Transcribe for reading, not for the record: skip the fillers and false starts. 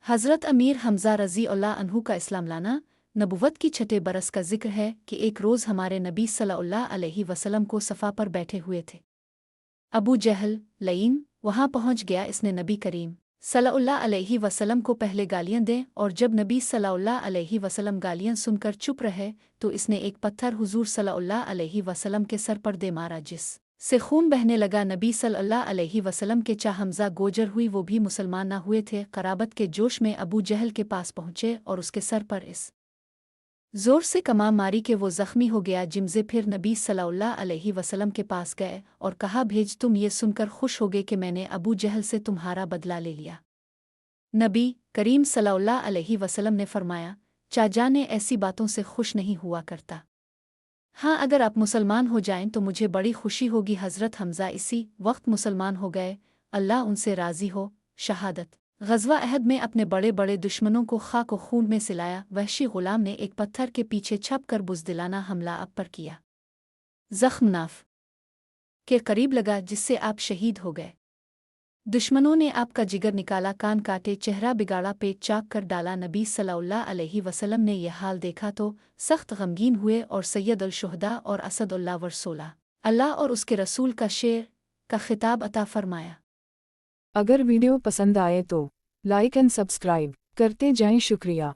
हज़रत अमीर हमज़ा रज़ी अल्लाह अन्हु का इस्लाम लाना नबुवत की छठे बरस का जिक्र है कि एक रोज़ हमारे नबी सल्लल्लाहु अलैहि वसल्लम को सफ़ा पर बैठे हुए थे। अबू जहल लईन वहाँ पहुँच गया। इसने नबी करीम सल्लल्लाहु अलैहि वसल्लम को पहले गालियाँ दें, और जब नबी सल्लल्लाहु अलैहि वसल्लम गालियाँ सुनकर चुप रहे तो इसने एक पत्थर हुजूर सल्लल्लाहु अलैहि वसल्लम के सर पर दे मारा, जिस से खून बहने लगा। नबी सल्लल्लाहु अलैहि वसल्लम के चा हमज़ा गोजर हुई, वो भी मुसलमान न हुए थे। कराबत के जोश में अबू जहल के पास पहुँचे और उसके सर पर इस जोर से कमान मारी कि वो ज़ख्मी हो गया। जिमज़े फिर नबी सल्लल्लाहु अलैहि वसल्लम के पास गए और कहा, भेज तुम ये सुनकर खुश हो गए कि मैंने अबू जहल से तुम्हारा बदला ले लिया। नबी करीम सल्लल्लाहु अलैहि वसल्लम ने फरमाया, चाजाने ऐसी बातों से खुश नहीं हुआ करता। हाँ, अगर आप मुसलमान हो जाएं तो मुझे बड़ी खुशी होगी। हज़रत हमज़ा इसी वक्त मुसलमान हो गए, अल्लाह उनसे राज़ी हो। शहादत ग़ज़वा अहद में अपने बड़े बड़े दुश्मनों को खाक व खून में सिलाया। वहशी ग़ुलाम ने एक पत्थर के पीछे छप कर बुज़दिलाना हमला आप पर किया। ज़ख्म नाफ के करीब लगा, जिससे आप शहीद हो गए। दुश्मनों ने आपका जिगर निकाला, कान काटे, चेहरा बिगाड़ा, पेट चाक कर डाला। नबी सल्लल्लाहु अलैहि वसल्लम ने यह हाल देखा तो सख्त गमगीन हुए और सैयद अल शुहदा और असदुल्लाह वरसोला अल्लाह और उसके रसूल का शेर का खिताब अता फरमाया। अगर वीडियो पसंद आए तो लाइक एंड सब्सक्राइब करते जाएं। शुक्रिया।